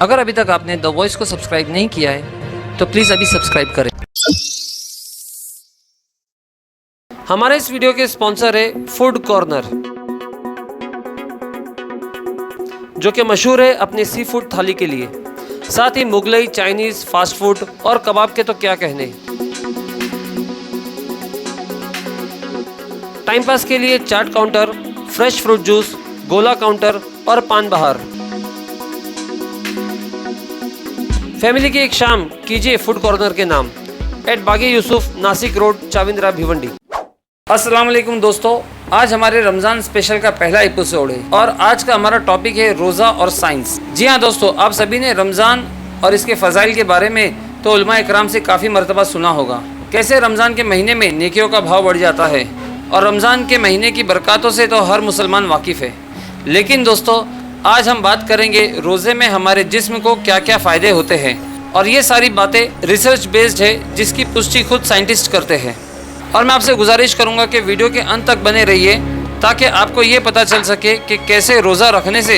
अगर अभी तक आपने द वॉइस को सब्सक्राइब नहीं किया है तो प्लीज़ अभी सब्सक्राइब करें। हमारे इस वीडियो के स्पॉन्सर है फूड कॉर्नर, जो कि मशहूर है अपनी सी फूड थाली के लिए, साथ ही मुगलई, चाइनीज़, फास्ट फूड और कबाब के तो क्या कहने। टाइम पास के लिए चाट काउंटर, फ्रेश फ्रूट जूस, गोला काउंटर और पान बहार। फैमिली की एक शाम कीजिए फूड कॉर्नर के नाम, एट बागी यूसुफ, नासिक रोड, चाविंद्रा, भिवंडी। अस्सलाम वालेकुम दोस्तों, आज हमारे रमज़ान स्पेशल का पहला एपिसोड है और आज का हमारा टॉपिक है रोज़ा और साइंस। जी हाँ दोस्तों, आप सभी ने रमज़ान और इसके फ़ज़ाइल के बारे में तो उलमा इकराम से काफ़ी मरतबा सुना होगा, कैसे रमज़ान के महीने में नेकियों का भाव बढ़ जाता है और रमज़ान के महीने की बरकतों से तो हर मुसलमान वाकिफ़ है। लेकिन दोस्तों, आज हम बात करेंगे रोज़े में हमारे जिस्म को क्या क्या फ़ायदे होते हैं, और ये सारी बातें रिसर्च बेस्ड है जिसकी पुष्टि खुद साइंटिस्ट करते हैं। और मैं आपसे गुजारिश करूंगा कि वीडियो के अंत तक बने रहिए ताकि आपको ये पता चल सके कि कैसे रोज़ा रखने से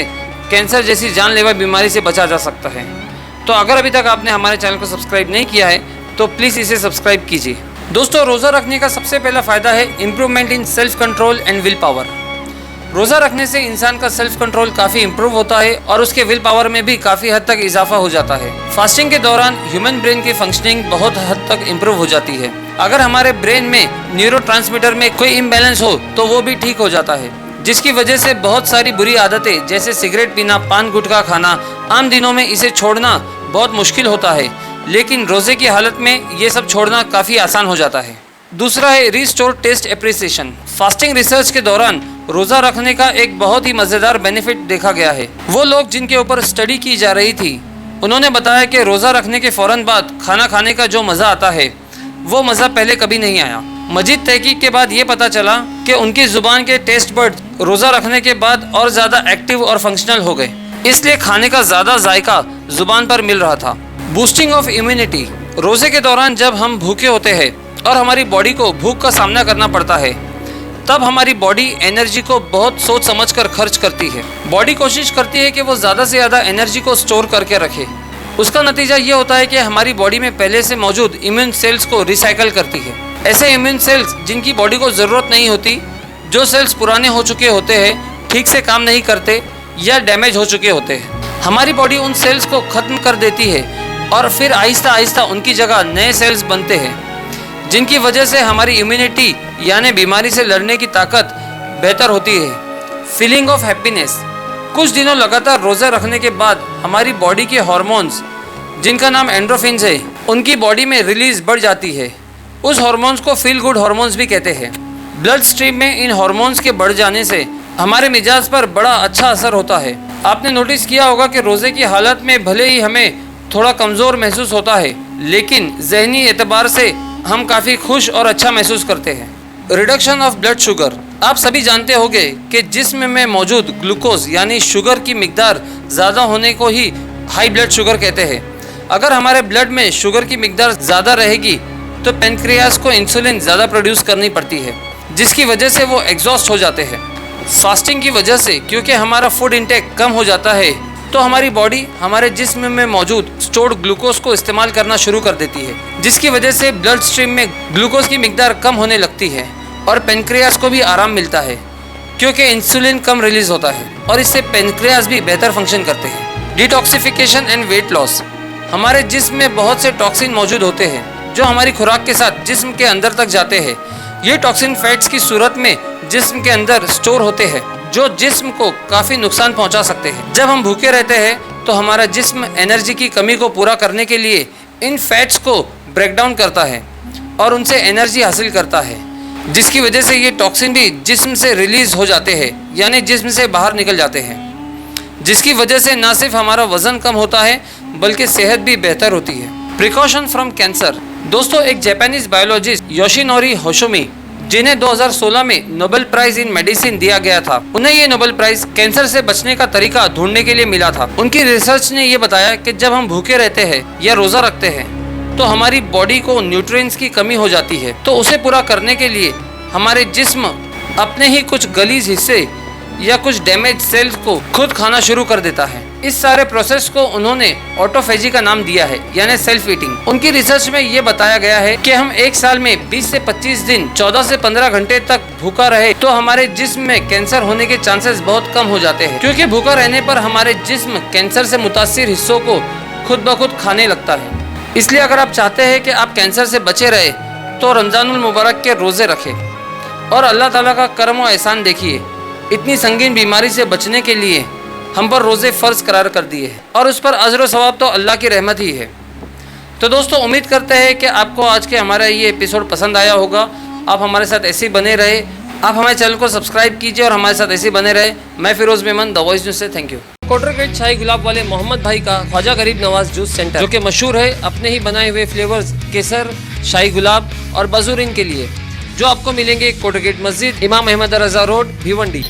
कैंसर जैसी जानलेवा बीमारी से बचा जा सकता है। तो अगर अभी तक आपने हमारे चैनल को सब्सक्राइब नहीं किया है तो प्लीज़ इसे सब्सक्राइब कीजिए। दोस्तों, रोज़ा रखने का सबसे पहला फ़ायदा है improvement in self control and will power. रोज़ा रखने से इंसान का सेल्फ कंट्रोल काफ़ी इम्प्रूव होता है और उसके विल पावर में भी काफ़ी हद तक इजाफा हो जाता है। फास्टिंग के दौरान ह्यूमन ब्रेन की फंक्शनिंग बहुत हद तक इम्प्रूव हो जाती है। अगर हमारे ब्रेन में न्यूरोट्रांसमीटर में कोई इम्बैलेंस हो तो वो भी ठीक हो जाता है, जिसकी वजह से बहुत सारी बुरी आदतें जैसे सिगरेट पीना, पान गुटखा खाना, आम दिनों में इसे छोड़ना बहुत मुश्किल होता है, लेकिन रोज़े की हालत में ये सब छोड़ना काफ़ी आसान हो जाता है। दूसरा है restore taste appreciation. Fasting research के दौरान रोज़ा रखने का एक बहुत ही मज़ेदार बेनिफिट देखा गया है। वो लोग जिनके ऊपर स्टडी की जा रही थी, उन्होंने बताया कि रोज़ा रखने के फ़ौरन बाद खाना खाने का जो मज़ा आता है वो मज़ा पहले कभी नहीं आया। मज़ीद तहकीक के बाद ये पता चला कि उनकी ज़ुबान के टेस्ट बर्ड रोज़ा रखने के बाद और ज़्यादा एक्टिव और फंक्शनल हो गए, इसलिए खाने का ज़्यादा जायका ज़ुबान पर मिल रहा था। Boosting of immunity. रोज़े के दौरान जब हम भूखे होते हैं और हमारी बॉडी को भूख का सामना करना पड़ता है, तब हमारी बॉडी एनर्जी को बहुत सोच समझकर खर्च करती है। बॉडी कोशिश करती है कि वो ज़्यादा से ज़्यादा एनर्जी को स्टोर करके रखे। उसका नतीजा ये होता है कि हमारी बॉडी में पहले से मौजूद इम्यून सेल्स को रिसाइकल करती है। ऐसे इम्यून सेल्स जिनकी बॉडी को ज़रूरत नहीं होती, जो सेल्स पुराने हो चुके होते हैं, ठीक से काम नहीं करते या डैमेज हो चुके होते हैं, हमारी बॉडी उन सेल्स को ख़त्म कर देती है और फिर आहिस्ता आहिस्ता उनकी जगह नए सेल्स बनते हैं, जिनकी वजह से हमारी इम्यूनिटी यानी बीमारी से लड़ने की ताकत बेहतर होती है। Feeling of happiness. कुछ दिनों लगातार रोज़ा रखने के बाद हमारी बॉडी के हार्मोन्स, जिनका नाम एंडोर्फिन्स है, उनकी बॉडी में रिलीज बढ़ जाती है। उस हार्मोन्स को फील गुड हार्मोन्स भी कहते हैं। ब्लड स्ट्रीम में इन हार्मोन्स के बढ़ जाने से हमारे मिजाज पर बड़ा अच्छा असर होता है। आपने नोटिस किया होगा कि रोज़े की हालत में भले ही हमें थोड़ा कमज़ोर महसूस होता है, लेकिन जहनी एतबार से हम काफ़ी खुश और अच्छा महसूस करते हैं। Reduction of blood sugar. आप सभी जानते होंगे कि जिस्म में मौजूद ग्लूकोज यानी शुगर की मिकदार ज़्यादा होने को ही हाई ब्लड शुगर कहते हैं। अगर हमारे ब्लड में शुगर की मिकदार ज़्यादा रहेगी तो पेनक्रियास को इंसुलिन ज़्यादा प्रोड्यूस करनी पड़ती है, जिसकी वजह से वो एग्जॉस्ट हो जाते हैं। फास्टिंग की वजह से क्योंकि हमारा फूड इंटेक कम हो जाता है, तो हमारी बॉडी हमारे जिस्म में मौजूद स्टोर्ड ग्लूकोज को इस्तेमाल करना शुरू कर देती है, जिसकी वजह से ब्लड स्ट्रीम में ग्लूकोज की मिकदार कम होने लगती है और पेनक्रियास को भी आराम मिलता है क्योंकि इंसुलिन कम रिलीज होता है और इससे पेनक्रियास भी बेहतर फंक्शन करते हैं। Detoxification and weight loss. हमारे जिस्म में बहुत से टॉक्सिन मौजूद होते हैं जो हमारी खुराक के साथ जिस्म के अंदर तक जाते हैं। ये टॉक्सिन फैट्स की सूरत में जिस्म के अंदर स्टोर होते हैं, जो जिस्म को काफ़ी नुकसान पहुंचा सकते हैं। जब हम भूखे रहते हैं तो हमारा जिस्म एनर्जी की कमी को पूरा करने के लिए इन फैट्स को ब्रेक डाउन करता है और उनसे एनर्जी हासिल करता है, जिसकी वजह से ये टॉक्सिन भी जिस्म से रिलीज़ हो जाते हैं यानी जिस्म से बाहर निकल जाते हैं, जिसकी वजह से न सिर्फ हमारा वज़न कम होता है बल्कि सेहत भी बेहतर होती है। Precaution from cancer. दोस्तों, एक जापानीज बायोलॉजिस्ट योशिनोरी होशोमी, जिन्हें 2016 में नोबेल प्राइज इन मेडिसिन दिया गया था, उन्हें ये नोबेल प्राइज कैंसर से बचने का तरीका ढूंढने के लिए मिला था। उनकी रिसर्च ने ये बताया कि जब हम भूखे रहते हैं या रोज़ा रखते हैं तो हमारी बॉडी को न्यूट्रिएंट्स की कमी हो जाती है, तो उसे पूरा करने के लिए हमारे जिस्म अपने ही कुछ गलीज हिस्से या कुछ डैमेज सेल्स को खुद खाना शुरू कर देता है। इस सारे प्रोसेस को उन्होंने ऑटोफेजी का नाम दिया है, यानी सेल्फ ईटिंग। उनकी रिसर्च में ये बताया गया है कि हम एक साल में 20 से 25 दिन 14 से 15 घंटे तक भूखा रहे तो हमारे जिस्म में कैंसर होने के चांसेस बहुत कम हो जाते हैं, क्योंकि भूखा रहने पर हमारे जिस्म कैंसर से मुतासिर हिस्सों को खुद ब खुद खाने लगता है। इसलिए अगर आप चाहते हैं कि आप कैंसर से बचे रहे तो रमजानुल मुबारक के रोजे रखें और अल्लाह ताला का करम और एहसान देखिए। इतनी संगीन बीमारी से बचने के लिए हम पर रोज़े फ़र्ज करार कर दिए हैं और उस पर अजर व सवाब तो अल्लाह की रहमत ही है। तो दोस्तों, उम्मीद करते हैं कि आपको आज के हमारा ये एपिसोड पसंद आया होगा। आप हमारे साथ ऐसे ही बने रहे, आप हमारे चैनल को सब्सक्राइब कीजिए और हमारे साथ ऐसे ही बने रहे। मैं Firoz Memon, the voice news से थैंक यू। कोटरगेट शाही गुलाब वाले मोहम्मद भाई का ख्वाजा गरीब नवाज जूस सेंटर, जो कि मशहूर है अपने ही बनाए हुए फ्लेवर्स केसर, शाही गुलाब और बजूरिन के लिए, जो आपको मिलेंगे कोटरगेट मस्जिद, इमाम अहमद रजा रोड, भिवंडी।